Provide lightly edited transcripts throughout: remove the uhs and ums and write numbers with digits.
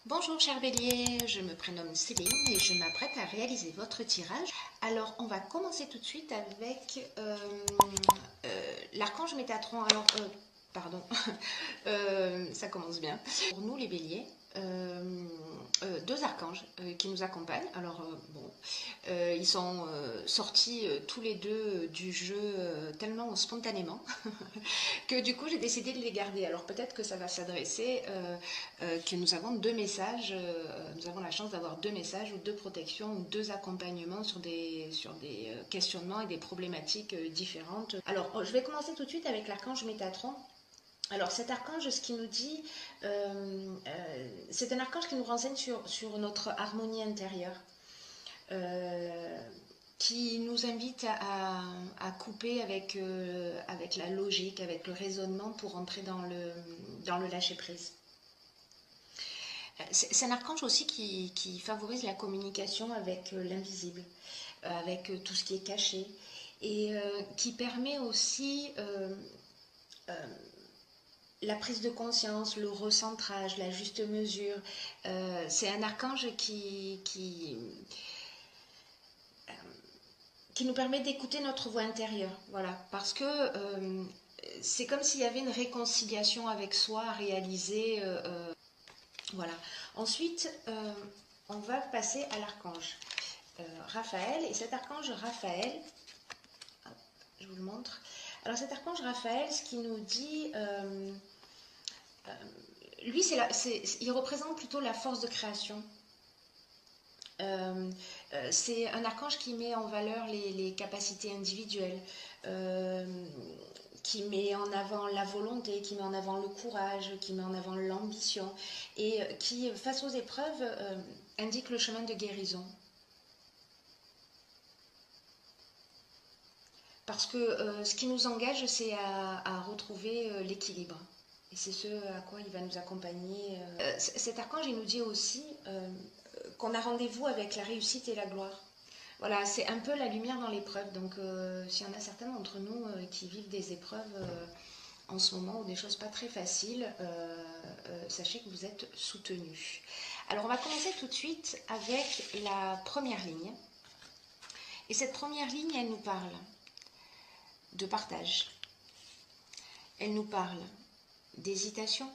Bonjour cher bélier, je me prénomme Céline et je m'apprête à réaliser votre tirage. Alors on va commencer tout de suite avec l'archange Métatron. Pardon, ça commence bien. Pour nous les béliers, deux archanges qui nous accompagnent. Ils sont sortis tous les deux du jeu tellement spontanément que du coup j'ai décidé de les garder. Alors peut-être que ça va s'adresser, que nous avons deux messages, nous avons la chance d'avoir deux messages ou deux protections ou deux accompagnements sur des questionnements et des problématiques différentes. Alors je vais commencer tout de suite avec l'archange Métatron. Alors cet archange, ce qu'il nous dit, c'est un archange qui nous renseigne sur notre harmonie intérieure. Qui nous invite à couper avec la logique, avec le raisonnement pour entrer dans le lâcher-prise. C'est un archange aussi qui favorise la communication avec l'invisible, avec tout ce qui est caché, et qui permet aussi la prise de conscience, le recentrage, la juste mesure. C'est un archange qui nous permet d'écouter notre voix intérieure, voilà, parce que c'est comme s'il y avait une réconciliation avec soi à réaliser, voilà. Ensuite, on va passer à l'archange Raphaël, et cet archange Raphaël, je vous le montre. Alors cet archange Raphaël, ce qu'il nous dit, lui, il représente plutôt la force de création. C'est un archange qui met en valeur les capacités individuelles, qui met en avant la volonté, qui met en avant le courage, qui met en avant l'ambition, et qui, face aux épreuves, indique le chemin de guérison. Parce que ce qui nous engage, c'est à retrouver l'équilibre. Et c'est ce à quoi il va nous accompagner. Cet archange, il nous dit aussi qu'on a rendez-vous avec la réussite et la gloire. Voilà, c'est un peu la lumière dans l'épreuve. Donc, s'il y en a certains d'entre nous qui vivent des épreuves en ce moment ou des choses pas très faciles, sachez que vous êtes soutenus. Alors, on va commencer tout de suite avec la première ligne. Et cette première ligne, elle nous parle de partage. Elle nous parle d'hésitation.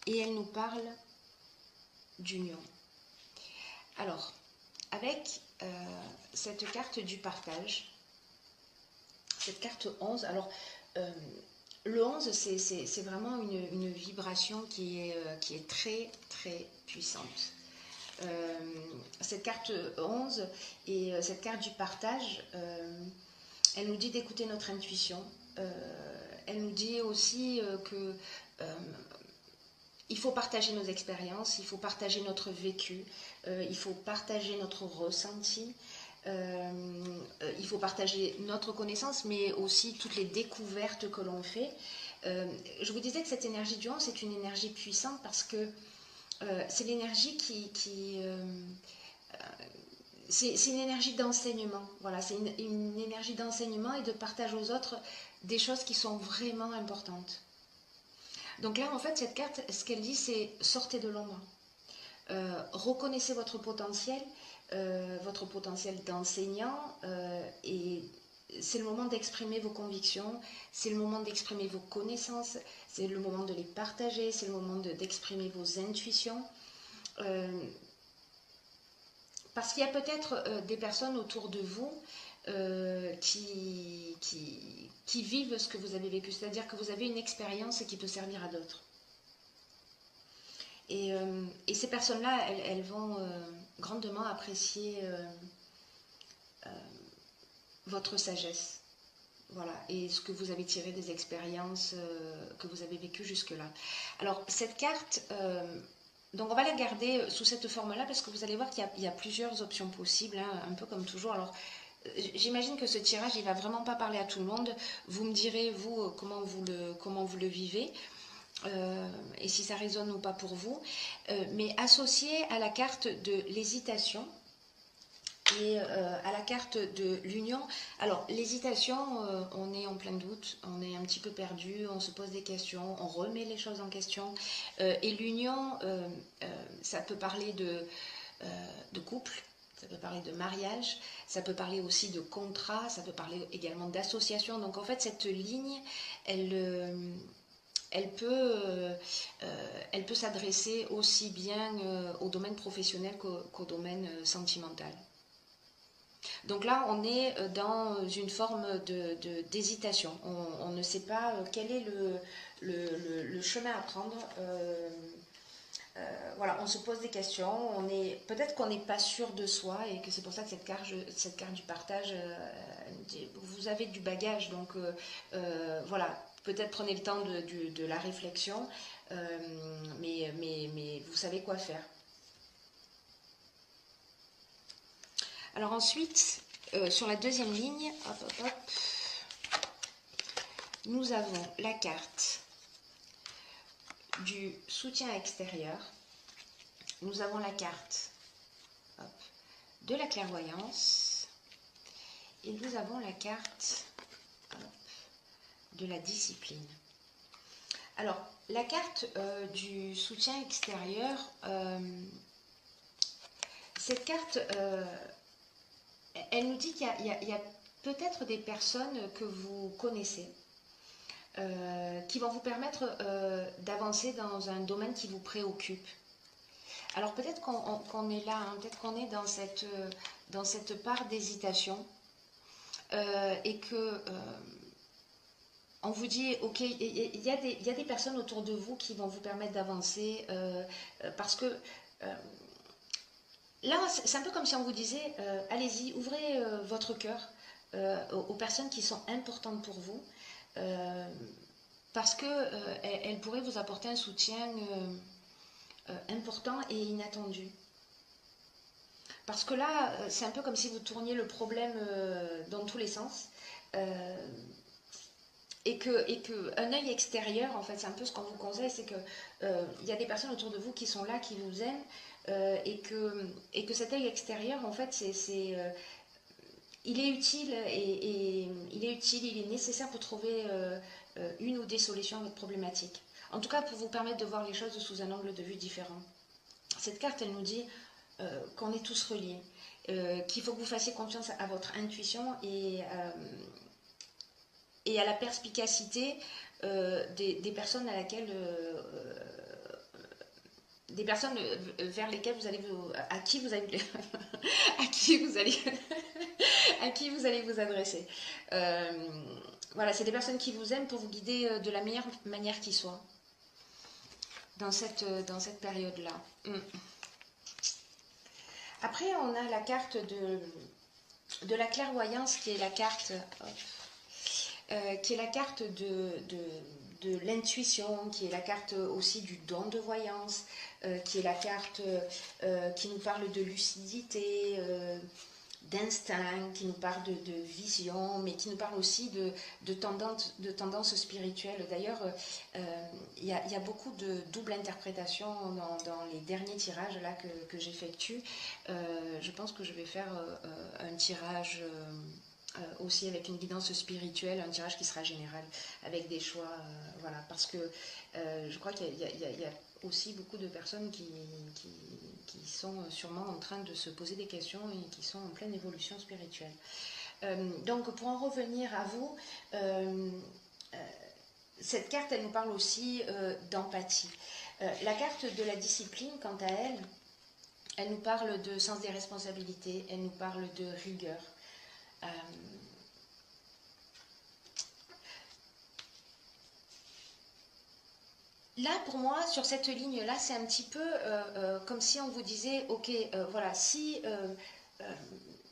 Et elle nous parle d'union. Alors, avec cette carte du partage, cette carte 11, alors le 11, c'est vraiment une vibration qui est très très puissante. Cette carte 11 et cette carte du partage, elle nous dit d'écouter notre intuition. Elle nous dit aussi que il faut partager nos expériences, il faut partager notre vécu, il faut partager notre ressenti, il faut partager notre connaissance, mais aussi toutes les découvertes que l'on fait. Je vous disais que cette énergie du 11, c'est une énergie puissante parce que c'est l'énergie c'est une énergie d'enseignement. Voilà, c'est une énergie d'enseignement et de partage aux autres des choses qui sont vraiment importantes. Donc là, en fait, cette carte, ce qu'elle dit, c'est sortez de l'ombre. Reconnaissez votre potentiel d'enseignant, et c'est le moment d'exprimer vos convictions, c'est le moment d'exprimer vos connaissances, c'est le moment de les partager, c'est le moment d'exprimer vos intuitions. Parce qu'il y a peut-être des personnes autour de vous qui vivent ce que vous avez vécu, c'est-à-dire que vous avez une expérience qui peut servir à d'autres. Et ces personnes-là, elles vont grandement apprécier votre sagesse. Voilà, et ce que vous avez tiré des expériences que vous avez vécues jusque-là. Alors, cette carte, donc on va la garder sous cette forme-là parce que vous allez voir qu'il y a plusieurs options possibles, hein, un peu comme toujours. Alors, j'imagine que ce tirage, il ne va vraiment pas parler à tout le monde. Vous me direz, vous, comment vous le vivez. Et si ça résonne ou pas pour vous, mais associé à la carte de l'hésitation, Et à la carte de l'union, alors l'hésitation, on est en plein doute, on est un petit peu perdu, on se pose des questions, on remet les choses en question. Et l'union, ça peut parler de couple, ça peut parler de mariage, ça peut parler aussi de contrat, ça peut parler également d'association. Donc en fait, cette ligne, elle peut s'adresser aussi bien au domaine professionnel qu'au domaine sentimental. Donc là, on est dans une forme d'hésitation. On ne sait pas quel est le chemin à prendre. Voilà, on se pose des questions. Peut-être qu'on n'est pas sûr de soi et que c'est pour ça que cette carte du partage, vous avez du bagage. Donc voilà, peut-être prenez le temps de la réflexion, mais vous savez quoi faire. Alors ensuite, sur la deuxième ligne, hop, hop, hop, nous avons la carte du soutien extérieur. Nous avons la carte hop, de la clairvoyance. Et nous avons la carte hop, de la discipline. Alors, la carte du soutien extérieur, cette carte, elle nous dit qu'il y a peut-être des personnes que vous connaissez qui vont vous permettre d'avancer dans un domaine qui vous préoccupe. Alors peut-être qu'on est là, hein, peut-être qu'on est dans cette part d'hésitation et que on vous dit, ok, il y a des personnes autour de vous qui vont vous permettre d'avancer parce que là, c'est un peu comme si on vous disait, allez-y, ouvrez votre cœur aux personnes qui sont importantes pour vous, parce que elles pourraient vous apporter un soutien important et inattendu. Parce que là, c'est un peu comme si vous tourniez le problème dans tous les sens. Et que un œil extérieur, en fait, c'est un peu ce qu'on vous conseille, c'est que il y a des personnes autour de vous qui sont là, qui vous aiment, et que cet œil extérieur, en fait, il est utile et il est nécessaire pour trouver une ou des solutions à votre problématique. En tout cas, pour vous permettre de voir les choses sous un angle de vue différent. Cette carte, elle nous dit qu'on est tous reliés, qu'il faut que vous fassiez confiance à votre intuition et à la perspicacité des personnes à laquelle des personnes vers lesquelles vous allez à qui vous allez à qui vous allez à qui vous allez vous adresser. Voilà, c'est des personnes qui vous aiment pour vous guider de la meilleure manière qui soit dans cette période-là. Après, on a la carte de la clairvoyance qui est la carte de l'intuition, qui est la carte aussi du don de voyance, qui est la carte qui nous parle de lucidité, d'instinct, qui nous parle de vision, mais qui nous parle aussi de tendance spirituelle. D'ailleurs, il y a beaucoup de double interprétation dans les derniers tirages là que j'effectue. Je pense que je vais faire un tirage aussi avec une guidance spirituelle, un tirage qui sera général, avec des choix, voilà, parce que je crois qu'il y a aussi beaucoup de personnes qui sont sûrement en train de se poser des questions et qui sont en pleine évolution spirituelle. Donc pour en revenir à vous, cette carte, elle nous parle aussi d'empathie. La carte de la discipline, quant à elle, elle nous parle de sens des responsabilités, elle nous parle de rigueur. Là, pour moi, sur cette ligne-là, c'est un petit peu comme si on vous disait, ok, voilà, si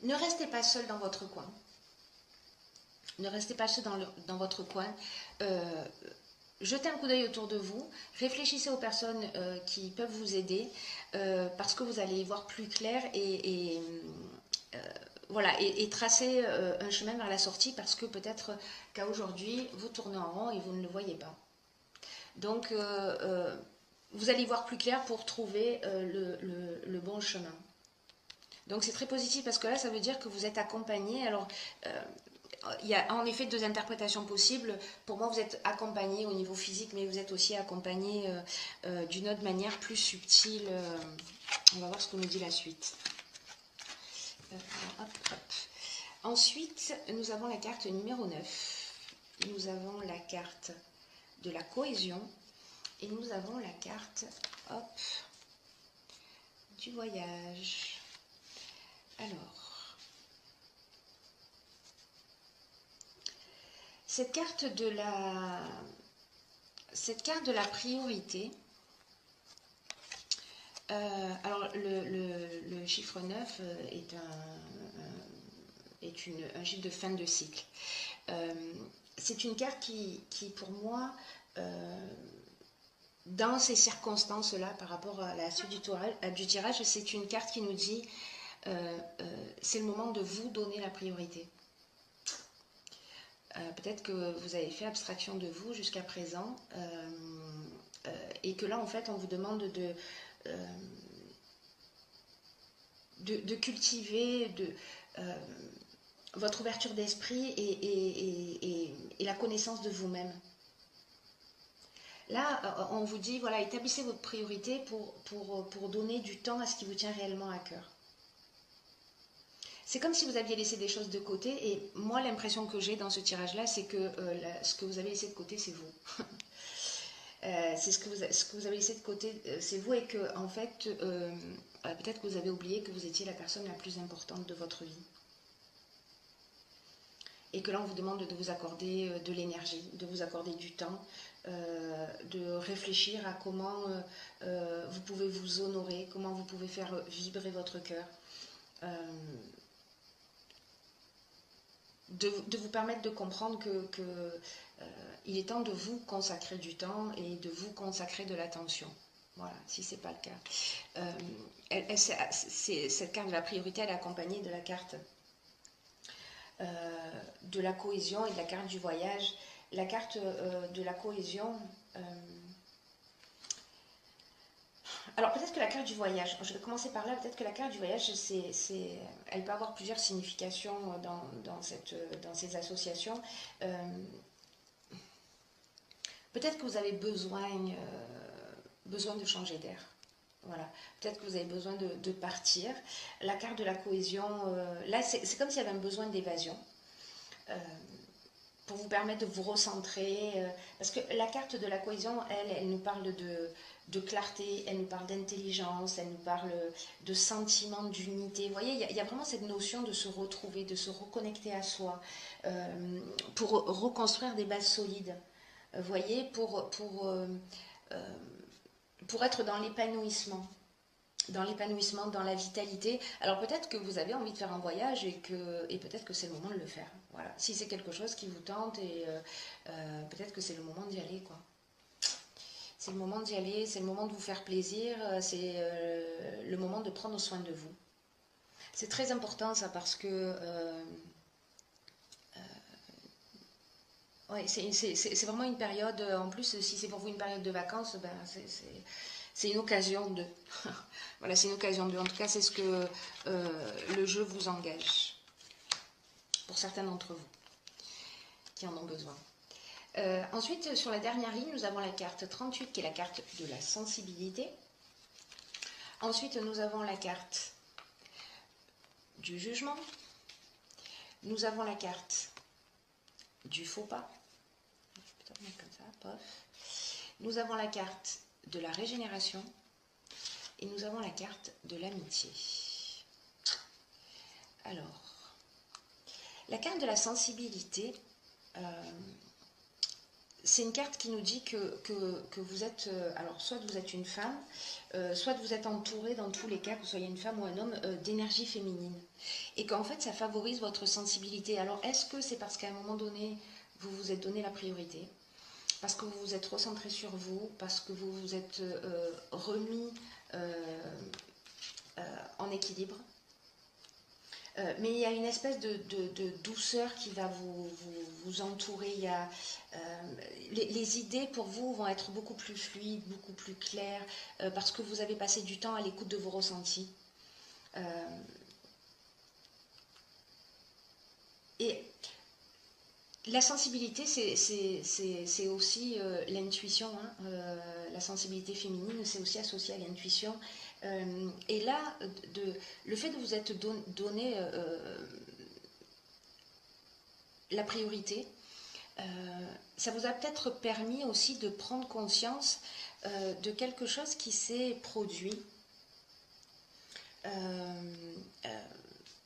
ne restez pas seul dans votre coin. Ne restez pas seul dans votre coin. Jetez un coup d'œil autour de vous. Réfléchissez aux personnes qui peuvent vous aider parce que vous allez y voir plus clair voilà, et tracer un chemin vers la sortie parce que peut-être qu'à aujourd'hui, vous tournez en rond et vous ne le voyez pas. Donc, vous allez y voir plus clair pour trouver le bon chemin. Donc c'est très positif parce que là, ça veut dire que vous êtes accompagné. Alors, il y a en effet deux interprétations possibles. Pour moi, vous êtes accompagné au niveau physique, mais vous êtes aussi accompagné d'une autre manière plus subtile. On va voir ce que nous dit la suite. Hop, hop. Ensuite, nous avons la carte numéro 9. Nous avons la carte de la cohésion. Et nous avons la carte, hop, du voyage. Alors, cette carte de la priorité, alors le chiffre 9 est un chiffre de fin de cycle. C'est une carte qui pour moi, dans ces circonstances-là, par rapport à la suite du tirage, c'est une carte qui nous dit c'est le moment de vous donner la priorité. Peut-être que vous avez fait abstraction de vous jusqu'à présent et que là, en fait, on vous demande de cultiver votre ouverture d'esprit et la connaissance de vous-même. Là, on vous dit, voilà, établissez votre priorité pour donner du temps à ce qui vous tient réellement à cœur. C'est comme si vous aviez laissé des choses de côté et moi, l'impression que j'ai dans ce tirage-là, c'est que ce que vous avez laissé de côté, c'est vous. C'est ce que vous avez laissé de côté, c'est vous et que, en fait, peut-être que vous avez oublié que vous étiez la personne la plus importante de votre vie. Et que là, on vous demande de vous accorder de l'énergie, de vous accorder du temps, de réfléchir à comment vous pouvez vous honorer, comment vous pouvez faire vibrer votre cœur. De vous permettre de comprendre il est temps de vous consacrer du temps et de vous consacrer de l'attention. Voilà, si ce n'est pas le cas. Cette carte de la priorité, elle est accompagnée de la carte de la cohésion et de la carte du voyage. La carte de la cohésion... alors peut-être que la carte du voyage, je vais commencer par là, peut-être que la carte du voyage, elle peut avoir plusieurs significations dans ces associations. Peut-être que vous avez besoin de changer d'air. Voilà. Peut-être que vous avez besoin de partir. La carte de la cohésion, là c'est comme s'il y avait un besoin d'évasion. Pour vous permettre de vous recentrer. Parce que la carte de la cohésion, elle nous parle de clarté, elle nous parle d'intelligence, elle nous parle de sentiment d'unité. Vous voyez, il y a vraiment cette notion de se retrouver, de se reconnecter à soi, pour reconstruire des bases solides. Vous voyez, pour être dans l'épanouissement. Dans la vitalité. Alors peut-être que vous avez envie de faire un voyage et peut-être que c'est le moment de le faire. Voilà. Si c'est quelque chose qui vous tente et peut-être que c'est le moment d'y aller, quoi. C'est le moment d'y aller, c'est le moment de vous faire plaisir, c'est le moment de prendre soin de vous. C'est très important ça parce que ouais, c'est vraiment une période, en plus si c'est pour vous une période de vacances, ben, c'est une occasion de... voilà, c'est une occasion de... En tout cas, c'est ce que le jeu vous engage. Pour certains d'entre vous qui en ont besoin. Ensuite, sur la dernière ligne, nous avons la carte 38 qui est la carte de la sensibilité. Ensuite, nous avons la carte du jugement. Nous avons la carte du faux pas. Comme ça, pof. Nous avons la carte de la régénération. Et nous avons la carte de l'amitié. Alors, la carte de la sensibilité, c'est une carte qui nous dit que vous êtes, alors soit vous êtes une femme, soit vous êtes entouré dans tous les cas, que vous soyez une femme ou un homme, d'énergie féminine. Et qu'en fait, ça favorise votre sensibilité. Alors, est-ce que c'est parce qu'à un moment donné, vous vous êtes donné la priorité ? Parce que vous vous êtes recentré sur vous, parce que vous vous êtes remis en équilibre. Mais il y a une espèce de douceur qui va vous entourer. Il y a, les idées pour vous vont être beaucoup plus fluides, beaucoup plus claires, parce que vous avez passé du temps à l'écoute de vos ressentis. Et la sensibilité, c'est aussi l'intuition. Hein. La sensibilité féminine, c'est aussi associé à l'intuition. Et là, le fait de vous être donné la priorité, ça vous a peut-être permis aussi de prendre conscience de quelque chose qui s'est produit.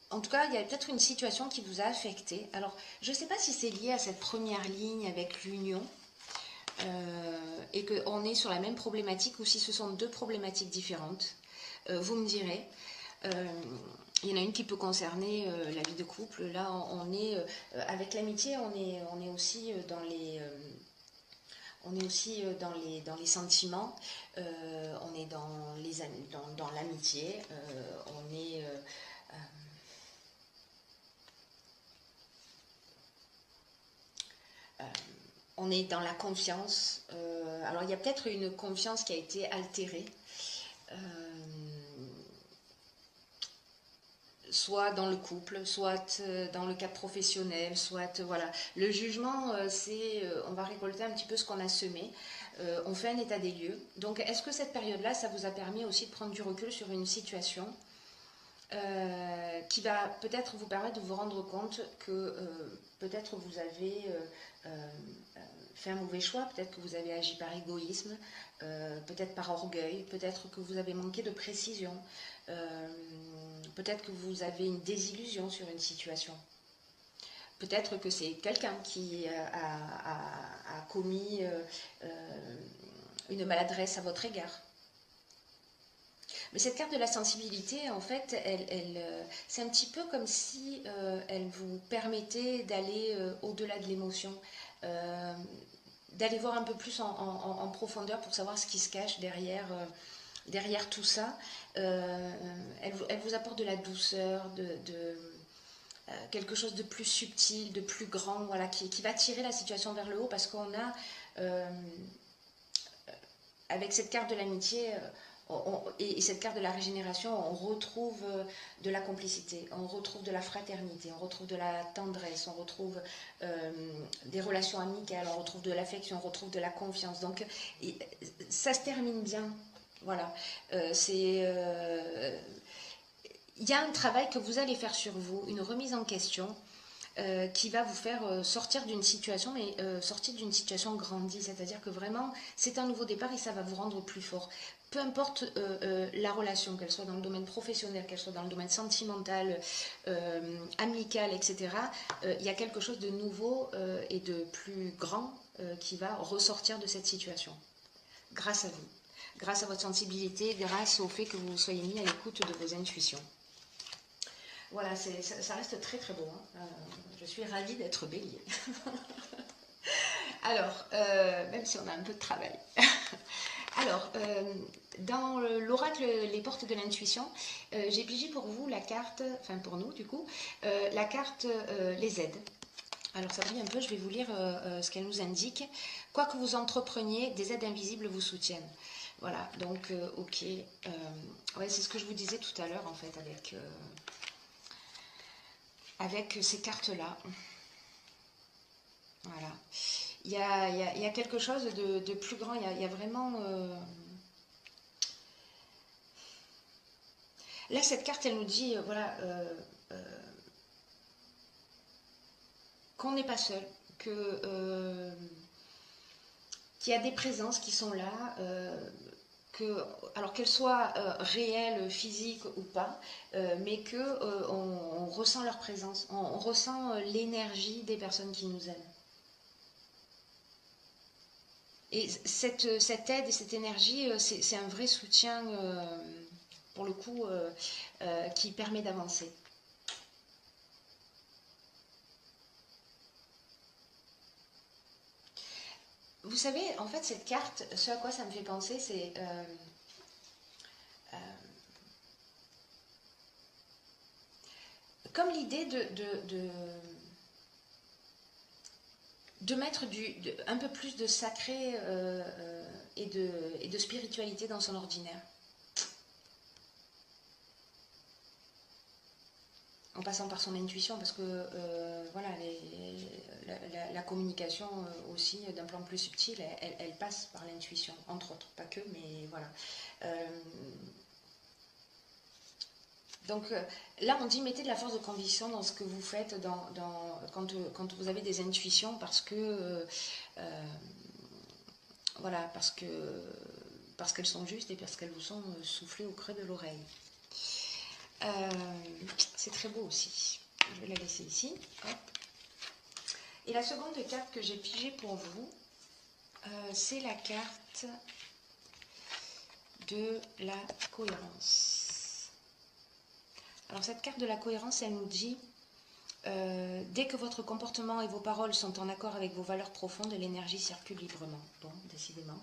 En tout cas, il y a peut-être une situation qui vous a affecté. Alors, je ne sais pas si c'est lié à cette première ligne avec l'union et qu'on est sur la même problématique ou si ce sont deux problématiques différentes. Vous me direz. Il y en a une qui peut concerner la vie de couple. Là, on est avec l'amitié, on est aussi dans les dans les sentiments, on est dans l'amitié, on est on est dans la confiance. Alors il y a peut-être une confiance qui a été altérée. Soit dans le couple, soit dans le cadre professionnel, soit voilà. Le jugement, c'est on va récolter un petit peu ce qu'on a semé. On fait un état des lieux. Donc, est-ce que cette période-là, ça vous a permis aussi de prendre du recul sur une situation qui va peut-être vous permettre de vous rendre compte que peut-être vous avez fait un mauvais choix, peut-être que vous avez agi par égoïsme, peut-être par orgueil, peut-être que vous avez manqué de précision, peut-être que vous avez une désillusion sur une situation. Peut-être que c'est quelqu'un qui a commis une maladresse à votre égard. Mais cette carte de la sensibilité, en fait, c'est un petit peu comme si elle vous permettait d'aller au-delà de l'émotion, d'aller voir un peu plus en profondeur pour savoir ce qui se cache derrière tout ça. Elle vous apporte de la douceur, quelque chose de plus subtil, de plus grand, voilà, qui va tirer la situation vers le haut parce qu'on a, avec cette carte de l'amitié, et cette carte de la régénération, on retrouve de la complicité, on retrouve de la fraternité, on retrouve de la tendresse, on retrouve des relations amicales, on retrouve de l'affection, on retrouve de la confiance. Donc ça se termine bien. Voilà. Il y a un travail que vous allez faire sur vous, une remise en question qui va vous faire sortir d'une situation, mais sortir d'une situation grandie. C'est-à-dire que vraiment, c'est un nouveau départ et ça va vous rendre plus fort. Peu importe la relation, qu'elle soit dans le domaine professionnel, qu'elle soit dans le domaine sentimental, amical, etc., il y a quelque chose de nouveau et de plus grand qui va ressortir de cette situation. Grâce à vous. Grâce à votre sensibilité, grâce au fait que vous soyez mis à l'écoute de vos intuitions. Voilà, ça reste très très beau. Hein. Je suis ravie d'être bélier. Alors, même si on a un peu de travail. Alors, dans l'oracle Les portes de l'intuition, j'ai pigé pour vous la carte, enfin pour nous du coup, la carte Les aides. Alors ça brille un peu, je vais vous lire ce qu'elle nous indique. Quoi que vous entrepreniez, des aides invisibles vous soutiennent. Voilà, donc ok. Ouais, c'est ce que je vous disais tout à l'heure en fait avec ces cartes-là. Voilà. Il y a quelque chose de plus grand. Il y a vraiment... Là, cette carte, elle nous dit, voilà, qu'on n'est pas seul, qu'il y a des présences qui sont là, alors qu'elles soient réelles, physiques ou pas, mais qu'on ressent leur présence, on ressent l'énergie des personnes qui nous aiment. Et cette aide et cette énergie, c'est un vrai soutien, pour le coup, qui permet d'avancer. Vous savez, en fait, cette carte, ce à quoi ça me fait penser, c'est... comme l'idée de mettre un peu plus de sacré et de spiritualité dans son ordinaire. en passant par son intuition, parce que voilà, la communication aussi d'un plan plus subtil, elle passe par l'intuition, entre autres, pas que, mais voilà. Donc là, on dit mettez de la force de conviction dans ce que vous faites quand vous avez des intuitions, parce que voilà, parce qu'elles sont justes et parce qu'elles vous sont soufflées au creux de l'oreille. C'est très beau aussi. Je vais la laisser ici. Hop. Et la seconde carte que j'ai pigée pour vous, c'est la carte de la cohérence. Alors cette carte de la cohérence, elle nous dit dès que votre comportement et vos paroles sont en accord avec vos valeurs profondes, l'énergie circule librement. Bon, décidément.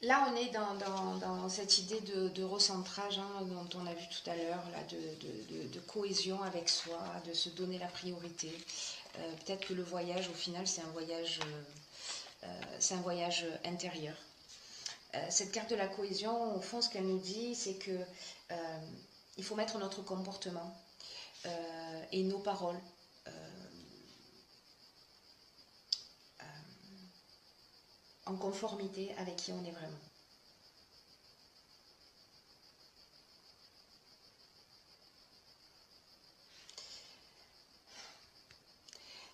Là, on est dans cette idée de recentrage hein, dont on a vu tout à l'heure, de cohésion avec soi, de se donner la priorité. Peut-être que le voyage, au final, c'est un voyage intérieur. Cette carte de la cohésion, au fond, ce qu'elle nous dit, c'est que il faut mettre notre comportement et nos paroles en conformité avec qui on est vraiment.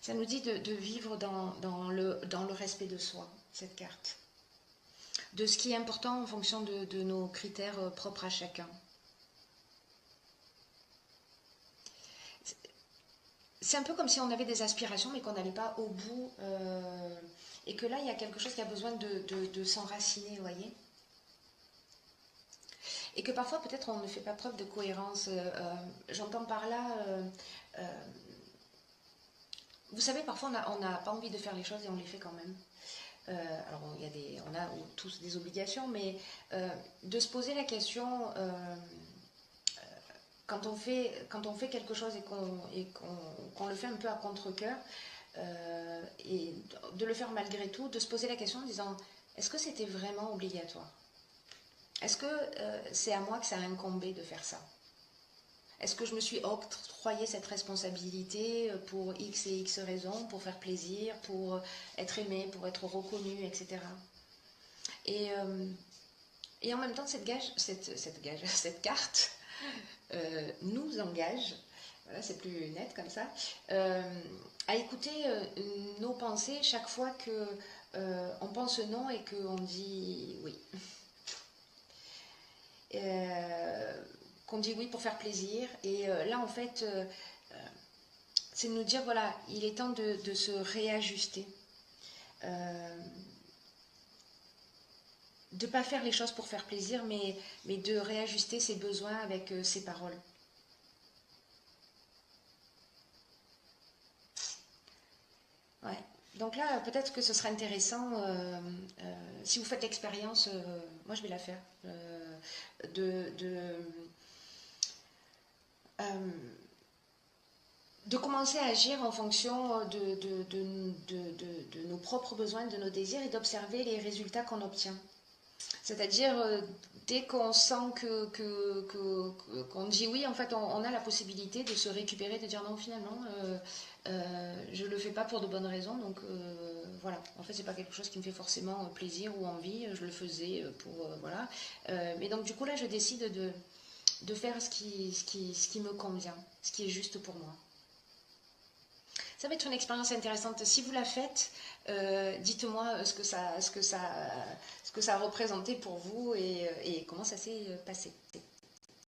Ça nous dit de vivre dans le respect de soi, cette carte. De ce qui est important en fonction de nos critères propres à chacun. C'est un peu comme si on avait des aspirations mais qu'on n'allait pas au bout et que là il y a quelque chose qui a besoin de s'enraciner, vous voyez. Et que parfois peut-être on ne fait pas preuve de cohérence. J'entends par là, vous savez, parfois on n'a pas envie de faire les choses et on les fait quand même. Alors on a tous des obligations, mais de se poser la question quand on fait quelque chose et qu'on le fait un peu à contre-cœur, et de le faire malgré tout, de se poser la question en disant est-ce que c'était vraiment obligatoire? Est-ce que c'est à moi que ça a incombé de faire ça? Est-ce que je me suis octroyé cette responsabilité pour X et X raisons, pour faire plaisir, pour être aimé, pour être reconnu, etc. Et en même temps, cette carte nous engage, voilà, c'est plus net comme ça, à écouter nos pensées chaque fois que on pense non et qu'on dit oui. Qu'on dit oui pour faire plaisir. Et là, en fait, c'est de nous dire, voilà, il est temps de se réajuster. De ne pas faire les choses pour faire plaisir, mais de réajuster ses besoins avec ses paroles. Ouais. Donc là, peut-être que ce sera intéressant, si vous faites l'expérience, moi je vais la faire, de commencer à agir en fonction de nos propres besoins, de nos désirs et d'observer les résultats qu'on obtient. C'est-à-dire, dès qu'on sent qu'on dit oui, en fait, on a la possibilité de se récupérer, de dire non, finalement, je ne le fais pas pour de bonnes raisons, donc voilà. En fait, c'est pas quelque chose qui me fait forcément plaisir ou envie, je le faisais pour, voilà. Mais donc, du coup, là, je décide de faire ce qui me convient, ce qui est juste pour moi. Ça va être une expérience intéressante. Si vous la faites, dites-moi ce que ça a représenté pour vous et comment ça s'est passé.